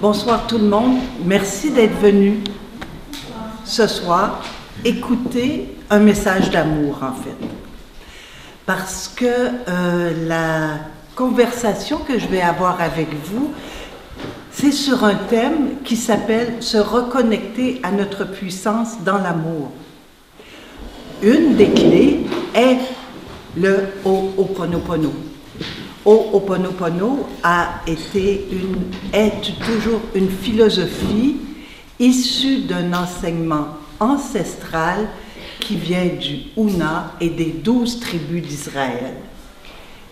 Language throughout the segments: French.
Bonsoir tout le monde, merci d'être venu ce soir écouter un message d'amour en fait. Parce que la conversation que je vais avoir avec vous, c'est sur un thème qui s'appelle « Se reconnecter à notre puissance dans l'amour ». Une des clés est le Ho'oponopono. Ho'oponopono est toujours une philosophie issue d'un enseignement ancestral qui vient du Huna et des 12 tribus d'Israël.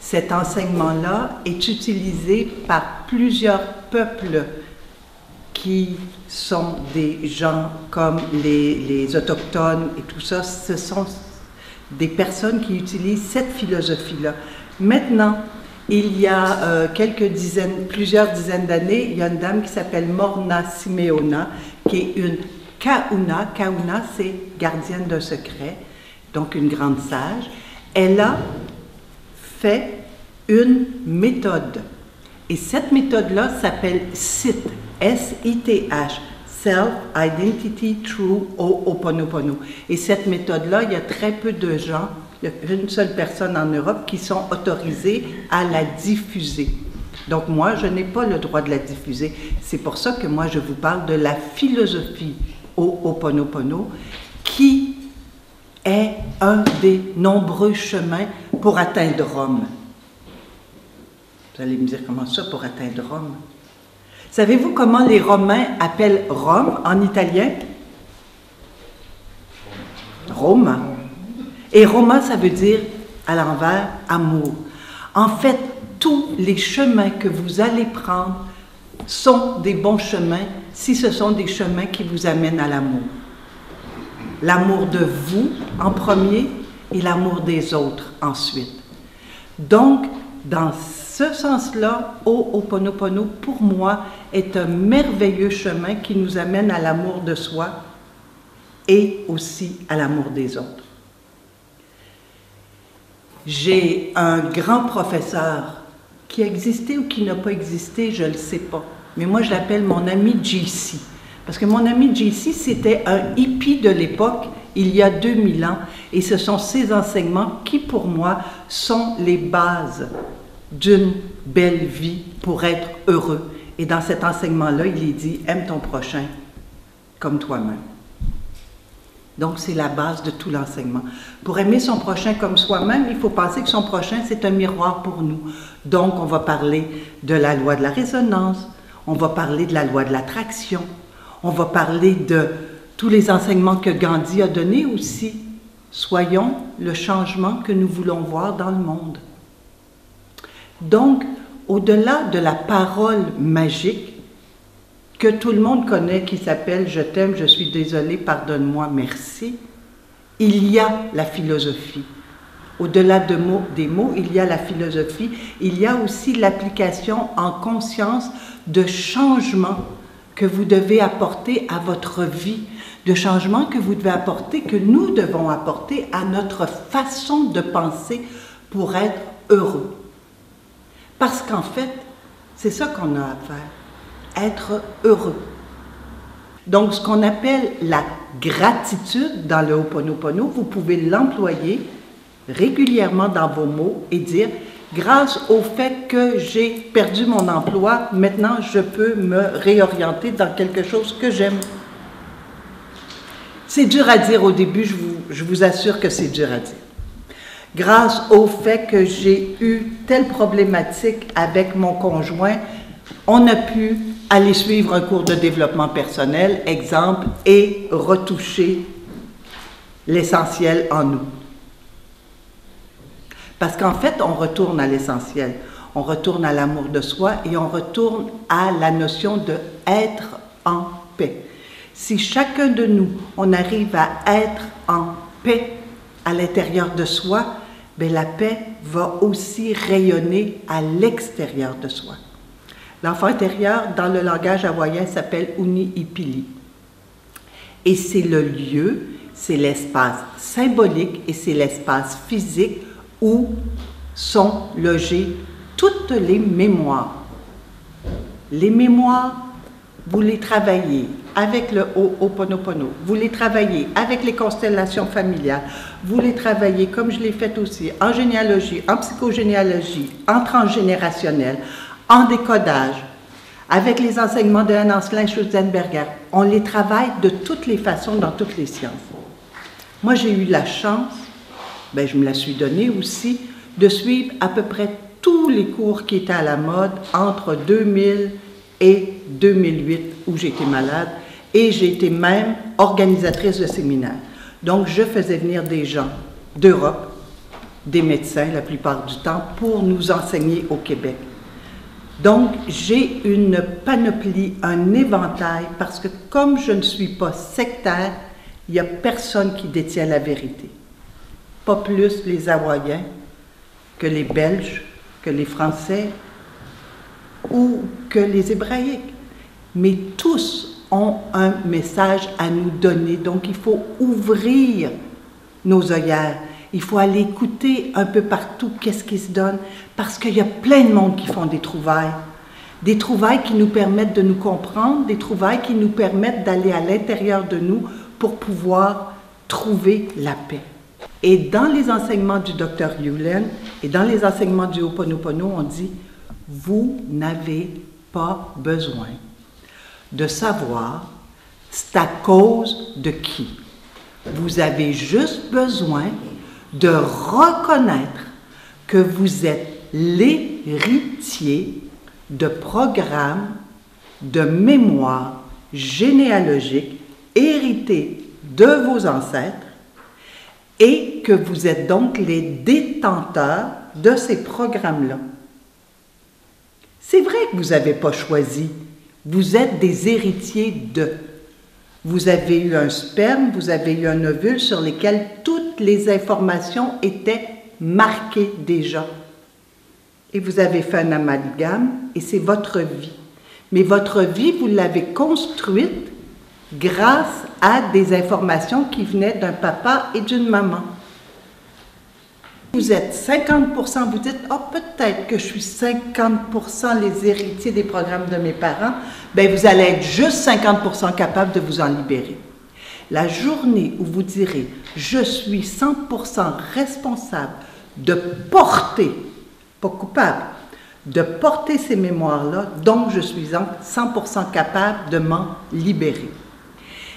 Cet enseignement-là est utilisé par plusieurs peuples qui sont des gens comme les Autochtones et tout ça. Ce sont des personnes qui utilisent cette philosophie-là. Maintenant, il y a plusieurs dizaines d'années, il y a une dame qui s'appelle Morna Simeona, qui est une Kahuna. Kahuna, c'est gardienne d'un secret, donc une grande sage. Elle a fait une méthode. Et cette méthode-là s'appelle SITH, S-I-T-H, Self-Identity Through Ho'oponopono. Et cette méthode-là, il y a très peu de gens, il y a une seule personne en Europe qui sont autorisés à la diffuser. Donc moi, je n'ai pas le droit de la diffuser. C'est pour ça que moi, je vous parle de la philosophie Ho'oponopono, qui est un des nombreux chemins pour atteindre Rome. Vous allez me dire, comment ça pour atteindre Rome? Savez-vous comment les Romains appellent Rome en italien? Roma. Et Roma, ça veut dire, à l'envers, amour. En fait, tous les chemins que vous allez prendre sont des bons chemins si ce sont des chemins qui vous amènent à l'amour. L'amour de vous en premier et l'amour des autres ensuite. Donc, dans ce sens-là, Ho'oponopono, pour moi, est un merveilleux chemin qui nous amène à l'amour de soi et aussi à l'amour des autres. J'ai un grand professeur qui a existé ou qui n'a pas existé, je ne le sais pas. Mais moi, je l'appelle mon ami JC. Parce que mon ami JC, c'était un hippie de l'époque, il y a 2000 ans. Et ce sont ces enseignements qui, pour moi, sont les bases d'une belle vie pour être heureux. Et dans cet enseignement-là, il est dit « Aime ton prochain comme toi-même ». Donc, c'est la base de tout l'enseignement. Pour aimer son prochain comme soi-même, il faut penser que son prochain, c'est un miroir pour nous. Donc, on va parler de la loi de la résonance, on va parler de la loi de l'attraction, on va parler de tous les enseignements que Gandhi a donnés aussi. Soyons le changement que nous voulons voir dans le monde. Donc, au-delà de la parole magique, que tout le monde connaît, qui s'appelle « Je t'aime, je suis désolé, pardonne-moi, merci », il y a la philosophie. Au-delà des mots, il y a la philosophie. Il y a aussi l'application en conscience de changements que vous devez apporter à votre vie, de changements que vous devez apporter, que nous devons apporter à notre façon de penser pour être heureux. Parce qu'en fait, c'est ça qu'on a à faire. Être heureux. Donc, ce qu'on appelle la gratitude dans le Ho'oponopono, vous pouvez l'employer régulièrement dans vos mots et dire « Grâce au fait que j'ai perdu mon emploi, maintenant je peux me réorienter dans quelque chose que j'aime. » C'est dur à dire au début, je vous assure que c'est dur à dire. Grâce au fait que j'ai eu telle problématique avec mon conjoint, on a pu aller suivre un cours de développement personnel, exemple, et retoucher l'essentiel en nous. Parce qu'en fait, on retourne à l'essentiel. On retourne à l'amour de soi et on retourne à la notion de être en paix. Si chacun de nous, on arrive à être en paix à l'intérieur de soi, bien la paix va aussi rayonner à l'extérieur de soi. L'enfant intérieur, dans le langage hawaïen, s'appelle Uni'ipili. Et c'est le lieu, c'est l'espace symbolique et c'est l'espace physique où sont logées toutes les mémoires. Les mémoires, vous les travaillez avec le Ho'oponopono, vous les travaillez avec les constellations familiales, vous les travaillez, comme je l'ai fait aussi, en généalogie, en psychogénéalogie, en transgénérationnel, en décodage, avec les enseignements de Hans Anslein Schutzenberger. On les travaille de toutes les façons dans toutes les sciences. Moi, j'ai eu la chance, je me la suis donnée aussi, de suivre à peu près tous les cours qui étaient à la mode entre 2000 et 2008, où j'étais malade, et j'ai été même organisatrice de séminaires. Donc, je faisais venir des gens d'Europe, des médecins la plupart du temps, pour nous enseigner au Québec. Donc, j'ai une panoplie, un éventail, parce que comme je ne suis pas sectaire, il n'y a personne qui détient la vérité. Pas plus les Hawaïens que les Belges, que les Français ou que les Hébraïques. Mais tous ont un message à nous donner, donc il faut ouvrir nos œillères. Il faut aller écouter un peu partout qu'est-ce qui se donne, parce qu'il y a plein de monde qui font des trouvailles qui nous permettent de nous comprendre, des trouvailles qui nous permettent d'aller à l'intérieur de nous pour pouvoir trouver la paix. Et dans les enseignements du Dr. Hewlett et dans les enseignements du Ho'oponopono, on dit « Vous n'avez pas besoin de savoir c'est à cause de qui. Vous avez juste besoin de reconnaître que vous êtes l'héritier de programmes de mémoire généalogique hérités de vos ancêtres et que vous êtes donc les détenteurs de ces programmes-là. C'est vrai que vous n'avez pas choisi. Vous êtes des héritiers de. Vous avez eu un sperme, vous avez eu un ovule sur lesquels toutes les informations étaient marquées déjà. Et vous avez fait un amalgame et c'est votre vie. Mais votre vie, vous l'avez construite grâce à des informations qui venaient d'un papa et d'une maman. Vous êtes 50%, vous dites « Ah, peut-être que je suis 50% les héritiers des programmes de mes parents », bien vous allez être juste 50% capable de vous en libérer. La journée où vous direz « Je suis 100% responsable de porter », pas coupable, de porter ces mémoires-là, donc je suis 100% capable de m'en libérer.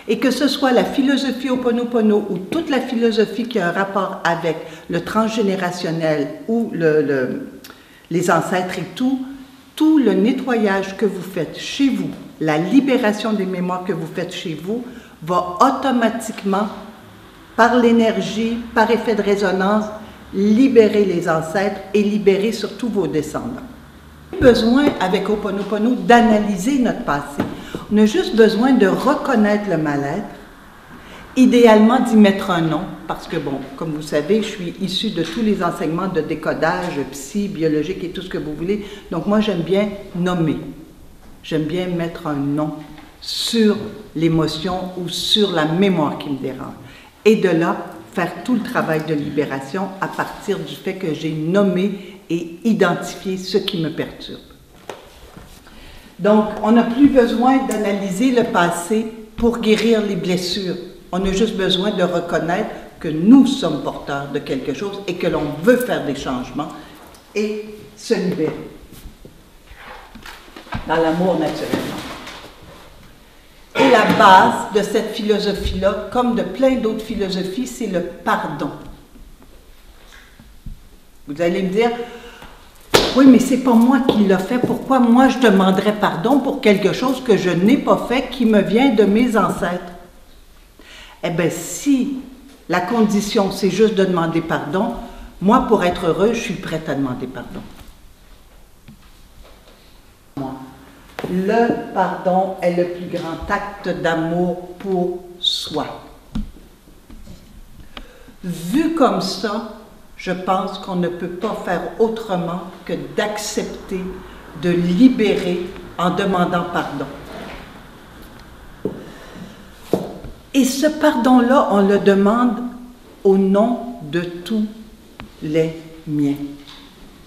Et que ce soit la philosophie Ho'oponopono ou toute la philosophie qui a un rapport avec le transgénérationnel ou les ancêtres et tout le nettoyage que vous faites chez vous, la libération des mémoires que vous faites chez vous, va automatiquement, par l'énergie, par effet de résonance, libérer les ancêtres et libérer surtout vos descendants. On a besoin, avec Ho'oponopono, d'analyser notre passé. On a juste besoin de reconnaître le mal-être, idéalement d'y mettre un nom, parce que, bon, comme vous savez, je suis issue de tous les enseignements de décodage, psy, biologique et tout ce que vous voulez, donc moi j'aime bien nommer, j'aime bien mettre un nom sur l'émotion ou sur la mémoire qui me dérange. Et de là, faire tout le travail de libération à partir du fait que j'ai nommé et identifié ce qui me perturbe. Donc, on n'a plus besoin d'analyser le passé pour guérir les blessures. On a juste besoin de reconnaître que nous sommes porteurs de quelque chose et que l'on veut faire des changements et se libérer dans l'amour naturellement. Et la base de cette philosophie-là, comme de plein d'autres philosophies, c'est le pardon. Vous allez me dire, oui, mais c'est pas moi qui l'ai fait. Pourquoi moi je demanderais pardon pour quelque chose que je n'ai pas fait, qui me vient de mes ancêtres? Eh bien, si la condition c'est juste de demander pardon, moi pour être heureux, je suis prête à demander pardon. Le pardon est le plus grand acte d'amour pour soi. Vu comme ça, je pense qu'on ne peut pas faire autrement que d'accepter, de libérer en demandant pardon. Et ce pardon-là, on le demande au nom de tous les miens.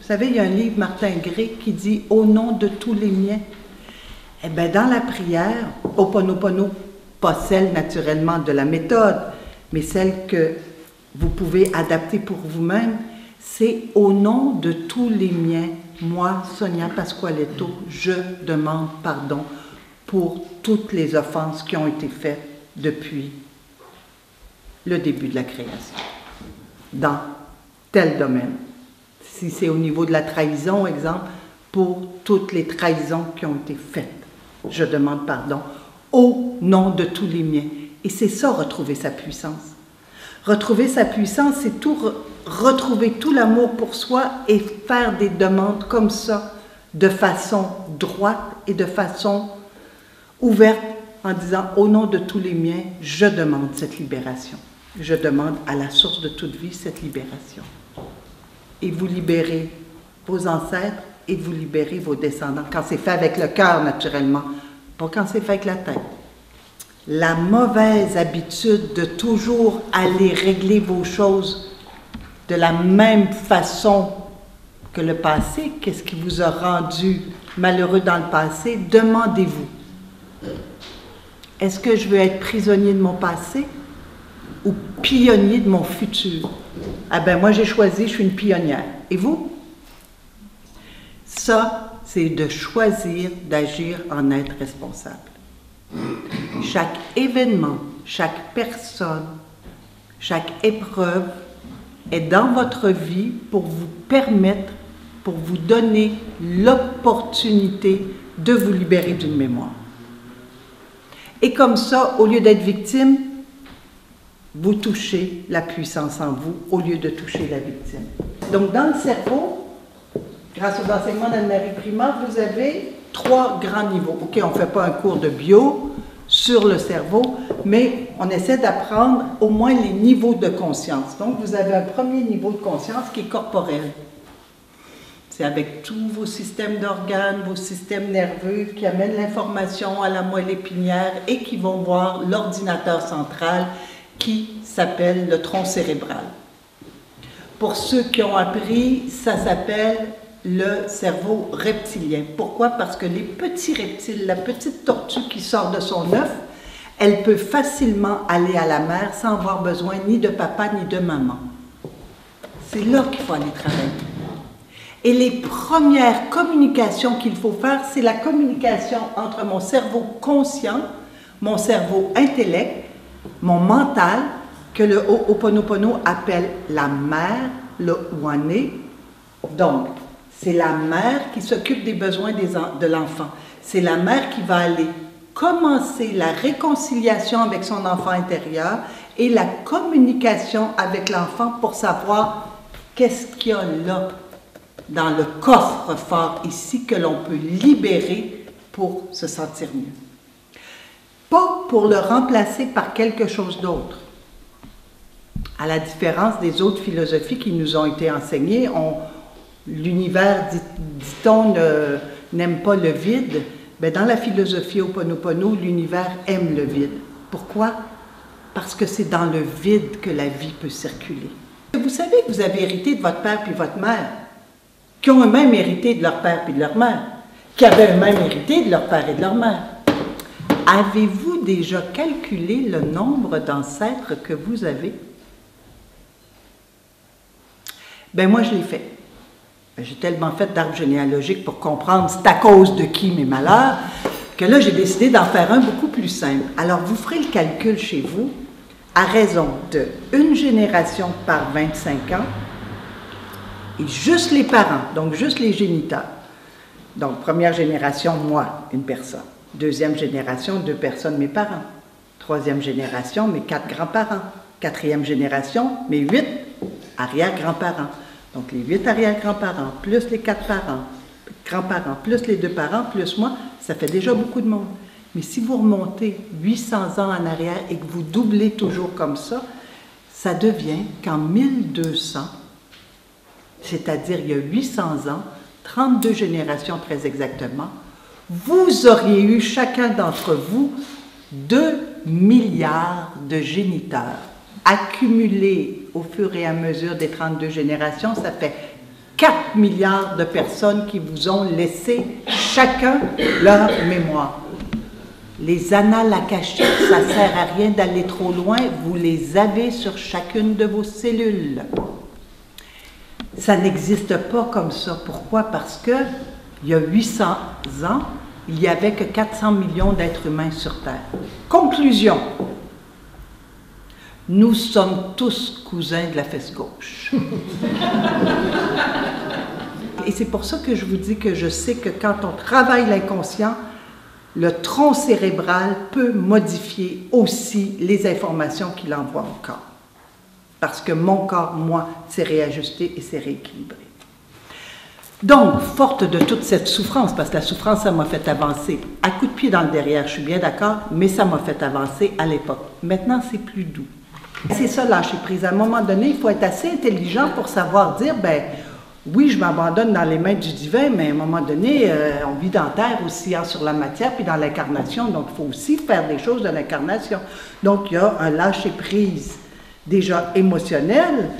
Vous savez, il y a un livre, Martin Gray, qui dit « Au nom de tous les miens ». Eh bien, dans la prière, Ho'oponopono, pas celle naturellement de la méthode, mais celle que vous pouvez adapter pour vous-même, c'est « Au nom de tous les miens, moi, Sonia Pasqualetto, je demande pardon pour toutes les offenses qui ont été faites depuis le début de la création, dans tel domaine. » Si c'est au niveau de la trahison, exemple, pour toutes les trahisons qui ont été faites, je demande pardon au nom de tous les miens. Et c'est ça, retrouver sa puissance. Retrouver sa puissance, c'est tout retrouver tout l'amour pour soi et faire des demandes comme ça, de façon droite et de façon ouverte, en disant « Au nom de tous les miens, je demande cette libération. Je demande à la source de toute vie cette libération. » Et vous libérez vos ancêtres et vous libérez vos descendants. Quand c'est fait avec le cœur, naturellement, pas quand c'est fait avec la tête. La mauvaise habitude de toujours aller régler vos choses de la même façon que le passé, qu'est-ce qui vous a rendu malheureux dans le passé, demandez-vous. Est-ce que je veux être prisonnier de mon passé ou pionnier de mon futur? Ah ben moi j'ai choisi, je suis une pionnière. Et vous? Ça, c'est de choisir d'agir en être responsable. Chaque événement, chaque personne, chaque épreuve est dans votre vie pour vous permettre, pour vous donner l'opportunité de vous libérer d'une mémoire. Et comme ça, au lieu d'être victime, vous touchez la puissance en vous au lieu de toucher la victime. Donc dans le cerveau, grâce aux enseignements d'Anne-Marie Primat, vous avez 3 grands niveaux. OK, on ne fait pas un cours de bio sur le cerveau, mais on essaie d'apprendre au moins les niveaux de conscience. Donc vous avez un premier niveau de conscience qui est corporel. C'est avec tous vos systèmes d'organes, vos systèmes nerveux qui amènent l'information à la moelle épinière et qui vont voir l'ordinateur central qui s'appelle le tronc cérébral. Pour ceux qui ont appris, ça s'appelle le cerveau reptilien. Pourquoi? Parce que les petits reptiles, la petite tortue qui sort de son œuf, elle peut facilement aller à la mer sans avoir besoin ni de papa ni de maman. C'est là qu'il faut aller travailler. Et les premières communications qu'il faut faire, c'est la communication entre mon cerveau conscient, mon cerveau intellect, mon mental, que le Ho'oponopono appelle la mère, le Wane. Donc, c'est la mère qui s'occupe des besoins de l'enfant. C'est la mère qui va aller commencer la réconciliation avec son enfant intérieur et la communication avec l'enfant pour savoir qu'est-ce qu'il y a là, dans le coffre-fort ici, que l'on peut libérer pour se sentir mieux. Pas pour le remplacer par quelque chose d'autre. À la différence des autres philosophies qui nous ont été enseignées, l'univers, dit-on, n'aime pas le vide. Mais dans la philosophie Ho'oponopono, l'univers aime le vide. Pourquoi? Parce que c'est dans le vide que la vie peut circuler. Vous savez que vous avez hérité de votre père puis votre mère, qui ont eux-mêmes hérité de leur père puis de leur mère, qui avaient eux-mêmes hérité de leur père et de leur mère. Avez-vous déjà calculé le nombre d'ancêtres que vous avez? Ben moi, je l'ai fait. J'ai tellement fait d'arbre généalogique pour comprendre c'est à cause de qui mes malheurs, que là, j'ai décidé d'en faire un beaucoup plus simple. Alors, vous ferez le calcul chez vous à raison de une génération par 25 ans et juste les parents, donc juste les géniteurs. Donc, première génération, moi, une personne. Deuxième génération, 2 personnes, mes parents. Troisième génération, mes 4 grands-parents. Quatrième génération, mes 8 arrière-grands-parents. Donc, les 8 arrière-grands-parents, plus les 4 parents, grands-parents, plus les 2 parents, plus moi, ça fait déjà beaucoup de monde. Mais si vous remontez 800 ans en arrière et que vous doublez toujours comme ça devient qu'en 1200, c'est-à-dire il y a 800 ans, 32 générations très exactement, vous auriez eu chacun d'entre vous 2 milliards de géniteurs. Accumulés au fur et à mesure des 32 générations, ça fait 4 milliards de personnes qui vous ont laissé chacun leur mémoire. Les annales akashiques, ça ne sert à rien d'aller trop loin, vous les avez sur chacune de vos cellules. Ça n'existe pas comme ça. Pourquoi? Parce que il y a 800 ans, il n'y avait que 400 millions d'êtres humains sur Terre. Conclusion. Nous sommes tous cousins de la fesse gauche. Et c'est pour ça que je vous dis que je sais que quand on travaille l'inconscient, le tronc cérébral peut modifier aussi les informations qu'il envoie au corps. Parce que mon corps, moi, s'est réajusté et s'est rééquilibré. Donc, forte de toute cette souffrance, parce que la souffrance, ça m'a fait avancer à coups de pied dans le derrière, je suis bien d'accord, mais ça m'a fait avancer à l'époque. Maintenant, c'est plus doux. C'est ça, lâcher prise. À un moment donné, il faut être assez intelligent pour savoir dire, ben oui, je m'abandonne dans les mains du divin, mais à un moment donné, on vit dans la terre aussi, hein, sur la matière, puis dans l'incarnation, donc il faut aussi faire des choses de l'incarnation. Donc, il y a un lâcher prise déjà émotionnel,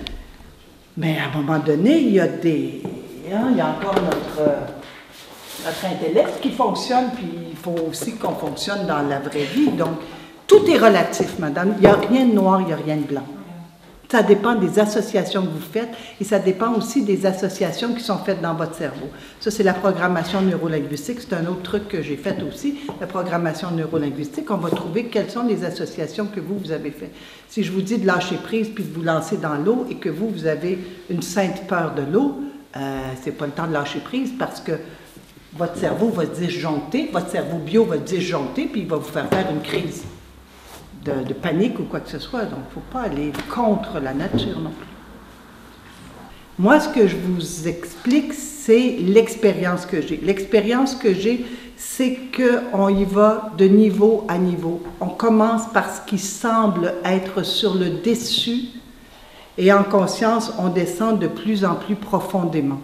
mais à un moment donné, il y a des... Hein, il y a encore notre intellect qui fonctionne, puis il faut aussi qu'on fonctionne dans la vraie vie. Donc, tout est relatif, madame. Il n'y a rien de noir, il n'y a rien de blanc. Ça dépend des associations que vous faites et ça dépend aussi des associations qui sont faites dans votre cerveau. Ça, c'est la programmation neurolinguistique. C'est un autre truc que j'ai fait aussi, la programmation neurolinguistique. On va trouver quelles sont les associations que vous avez faites. Si je vous dis de lâcher prise puis de vous lancer dans l'eau et que vous avez une sainte peur de l'eau, c'est pas le temps de lâcher prise parce que votre cerveau va se disjoncter, votre cerveau bio va se disjoncter puis il va vous faire une crise de panique ou quoi que ce soit. Donc, il ne faut pas aller contre la nature non plus. Moi, ce que je vous explique, c'est l'expérience que j'ai. L'expérience que j'ai, c'est qu'on y va de niveau à niveau. On commence par ce qui semble être sur le dessus et en conscience, on descend de plus en plus profondément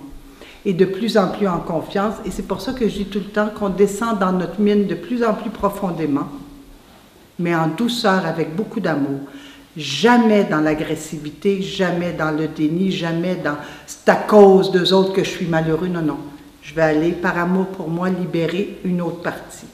et de plus en plus en confiance. Et c'est pour ça que je dis tout le temps qu'on descend dans notre mine de plus en plus profondément, mais en douceur, avec beaucoup d'amour. Jamais dans l'agressivité, jamais dans le déni, jamais dans « c'est à cause d'eux autres que je suis malheureux ». Non, non. Je vais aller, par amour pour moi, libérer une autre partie.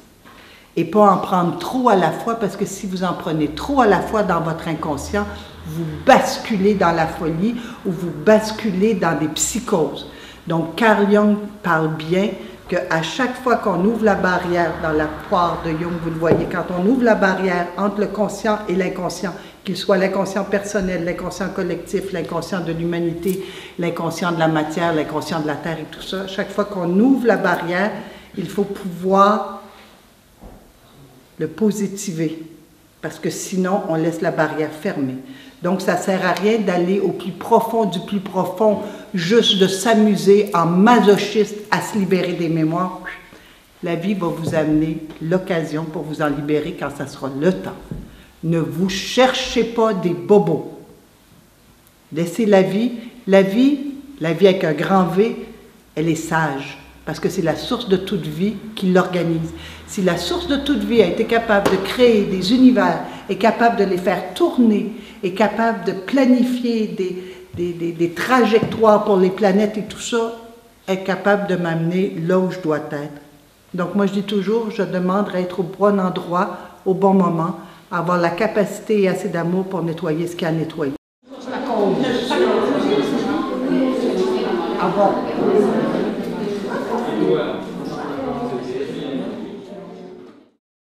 Et pas en prendre trop à la fois, parce que si vous en prenez trop à la fois dans votre inconscient, vous basculez dans la folie ou vous basculez dans des psychoses. Donc, Carl Jung parle bien qu'à chaque fois qu'on ouvre la barrière dans la poire de Jung, vous le voyez, quand on ouvre la barrière entre le conscient et l'inconscient, qu'il soit l'inconscient personnel, l'inconscient collectif, l'inconscient de l'humanité, l'inconscient de la matière, l'inconscient de la terre et tout ça, chaque fois qu'on ouvre la barrière, il faut pouvoir le positiver, parce que sinon, on laisse la barrière fermée. Donc, ça ne sert à rien d'aller au plus profond du plus profond, juste de s'amuser en masochiste à se libérer des mémoires. La vie va vous amener l'occasion pour vous en libérer quand ça sera le temps. Ne vous cherchez pas des bobos. Laissez la vie avec un grand V, elle est sage, parce que c'est la source de toute vie qui l'organise. Si la source de toute vie a été capable de créer des univers, est capable de les faire tourner, est capable de planifier des trajectoires pour les planètes et tout ça, est capable de m'amener là où je dois être. Donc moi je dis toujours, je demande à être au bon endroit, au bon moment, avoir la capacité et assez d'amour pour nettoyer ce qu'il y a à nettoyer. Ah bon?